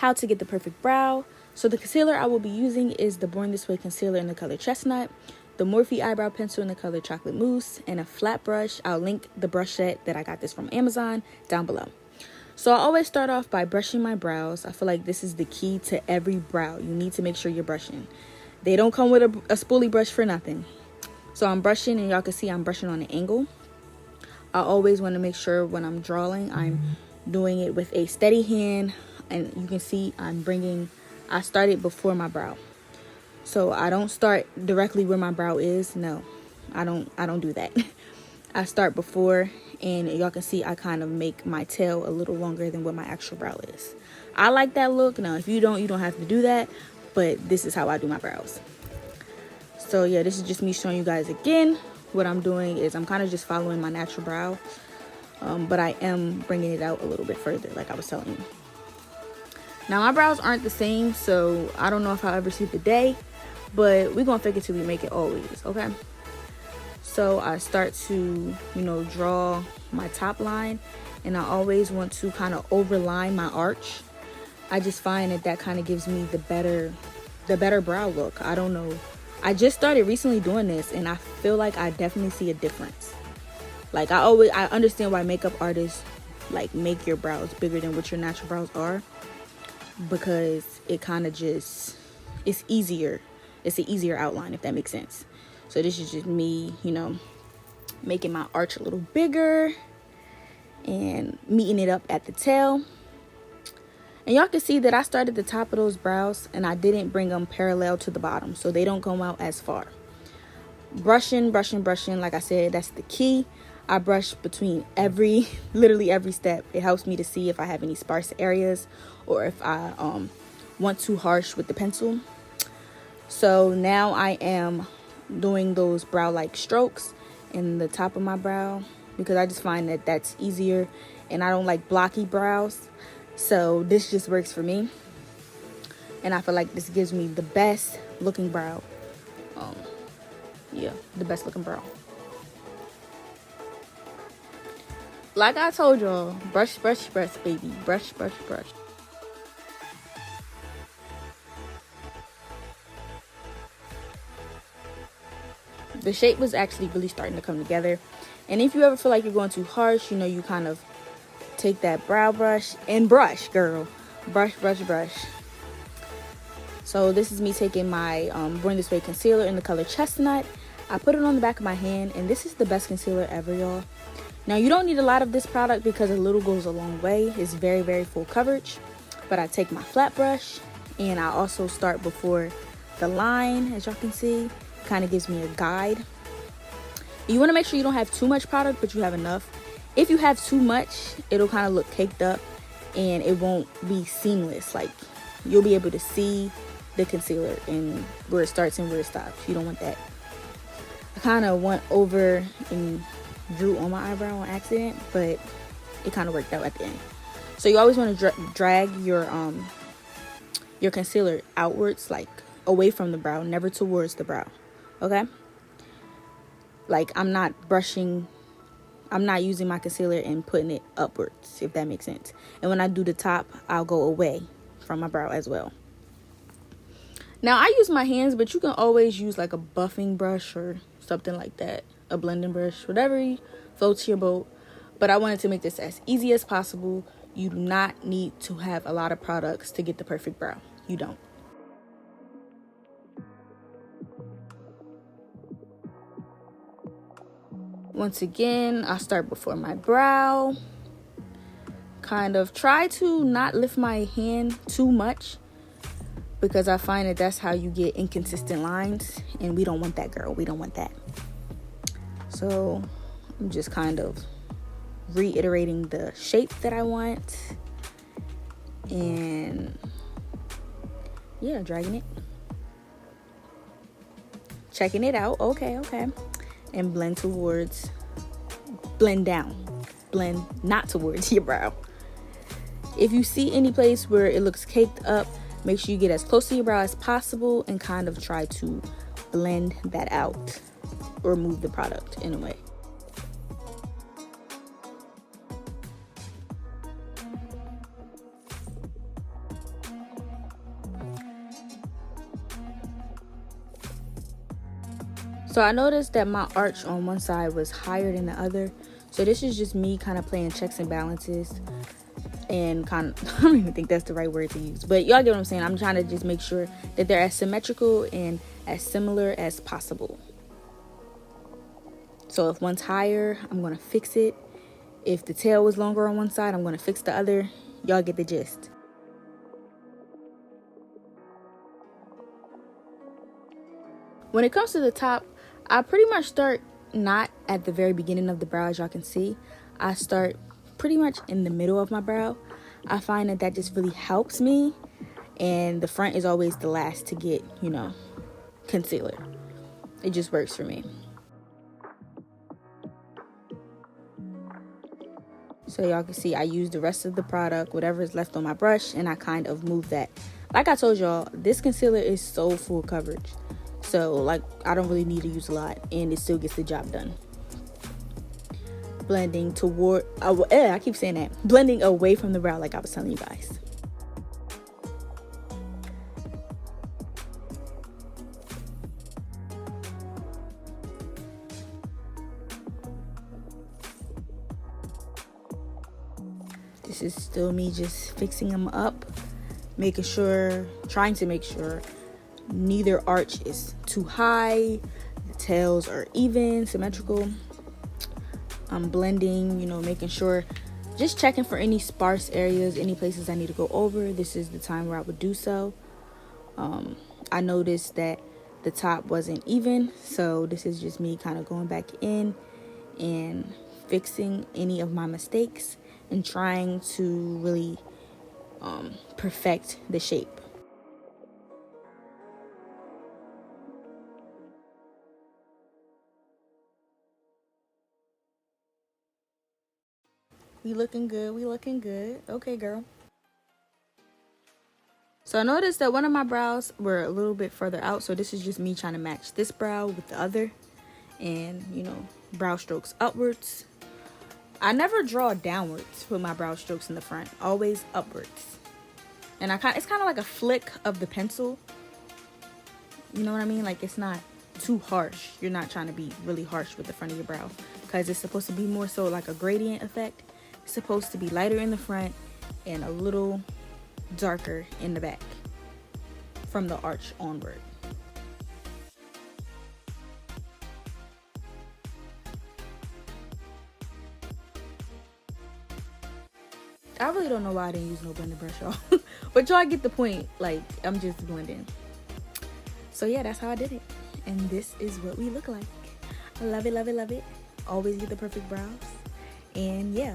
how to get the perfect brow. So the concealer I will be using is the Born This Way concealer in the color Chestnut, the Morphe eyebrow pencil in the color Chocolate Mousse, and a flat brush. I'll link the brush set that I got this from Amazon down below. So I always start off by brushing my brows. I feel like this is the key to every brow. You need to make sure you're brushing. They don't come with a spoolie brush for nothing. So I'm brushing, and y'all can see I'm brushing on an angle. I always want to make sure when I'm drawing, I'm doing it with a steady hand. And you can see I started before my brow. So I don't start directly where my brow is. No, I don't do that. I start before, and y'all can see I kind of make my tail a little longer than what my actual brow is. I like that look. Now, if you don't have to do that, but this is how I do my brows. So yeah, this is just me showing you guys again. What I'm doing is I'm kind of just following my natural brow, but I am bringing it out a little bit further, like I was telling you. Now, my brows aren't the same, so I don't know if I'll ever see the day, but we're gonna fake it till we make it always, okay? So I start to, draw my top line, and I always want to kind of overline my arch. I just find that kind of gives me the better brow look. I don't know. I just started recently doing this, and I feel like I definitely see a difference. Like I understand why makeup artists like make your brows bigger than what your natural brows are, because it kind of just, it's easier. It's an easier outline, if that makes sense. So this is just me, making my arch a little bigger and meeting it up at the tail. And y'all can see that I started the top of those brows, and I didn't bring them parallel to the bottom, so they don't come out as far. Brushing, like I said, that's the key. I brush between literally every step. It helps me to see if I have any sparse areas or if I want too harsh with the pencil. So now I am doing those brow-like strokes in the top of my brow, because I just find that that's easier, and I don't like blocky brows. So this just works for me, and I feel like this gives me the best looking brow. The best looking brow. Like I told y'all, brush, baby. Brush. The shape was actually really starting to come together. And if you ever feel like you're going too harsh, you kind of take that brow brush and brush, girl. Brush. So this is me taking my Born This Way concealer in the color Chestnut. I put it on the back of my hand, and this is the best concealer ever, y'all. Now, you don't need a lot of this product because a little goes a long way. It's very, very full coverage. But I take my flat brush, and I also start before the line, as y'all can see. Kind of gives me a guide. You want to make sure you don't have too much product, but you have enough. If you have too much, it'll kind of look caked up, and it won't be seamless. Like, you'll be able to see the concealer and where it starts and where it stops. You don't want that. I kind of went over and drew on my eyebrow on accident, but it kind of worked out at the end. So you always want to drag your concealer outwards, like away from the brow, never towards the brow. Okay? Like, I'm not using my concealer and putting it upwards, if that makes sense. And when I do the top, I'll go away from my brow as well. Now, I use my hands, but you can always use like a buffing brush or something like that. A blending brush, whatever floats your boat. But I wanted to make this as easy as possible. You do not need to have a lot of products to get the perfect brow. You don't. Once again, I start before my brow. Kind of try to not lift my hand too much, because I find that that's how you get inconsistent lines, and we don't want that, girl. We don't want that. So I'm just kind of reiterating the shape that I want, and yeah, dragging it, checking it out. Okay, and blend down, blend not towards your brow. If you see any place where it looks caked up, make sure you get as close to your brow as possible and kind of try to blend that out or move the product in a way. So I noticed that my arch on one side was higher than the other. So this is just me kind of playing checks and balances and kind of, I don't even think that's the right word to use, but y'all get what I'm saying. I'm trying to just make sure that they're as symmetrical and as similar as possible. So if one's higher, I'm going to fix it. If the tail was longer on one side, I'm going to fix the other. Y'all get the gist. When it comes to the top, I pretty much start not at the very beginning of the brow, as y'all can see. I start pretty much in the middle of my brow. I find that just really helps me, and the front is always the last to get, you know, concealer. It just works for me. So y'all can see I use the rest of the product, whatever is left on my brush, and I kind of move that. Like I told y'all, this concealer is so full coverage. So like I don't really need to use a lot, and it still gets the job done. Blending toward, I keep saying that. Blending away from the brow, like I was telling you guys. This is still me just fixing them up, trying to make sure neither arch is too high, the tails are even, symmetrical. I'm blending, you know, making sure, just checking for any sparse areas, any places I need to go over. This is the time where I would do so. I noticed that the top wasn't even, so this is just me kind of going back in and fixing any of my mistakes and trying to really perfect the shape. We looking good. Okay, girl. So I noticed that one of my brows were a little bit further out, so this is just me trying to match this brow with the other, and you know, brow strokes upwards. I never draw downwards with my brow strokes in the front, always upwards. And it's kind of like a flick of the pencil. You know what I mean? Like it's not too harsh. You're not trying to be really harsh with the front of your brow, because it's supposed to be more so like a gradient effect. It's supposed to be lighter in the front and a little darker in the back from the arch onward. I really don't know why I didn't use no blending brush, y'all. But y'all get the point. Like, I'm just blending. So yeah, that's how I did it. And this is what we look like. I love it, love it, love it. Always get the perfect brows. And yeah.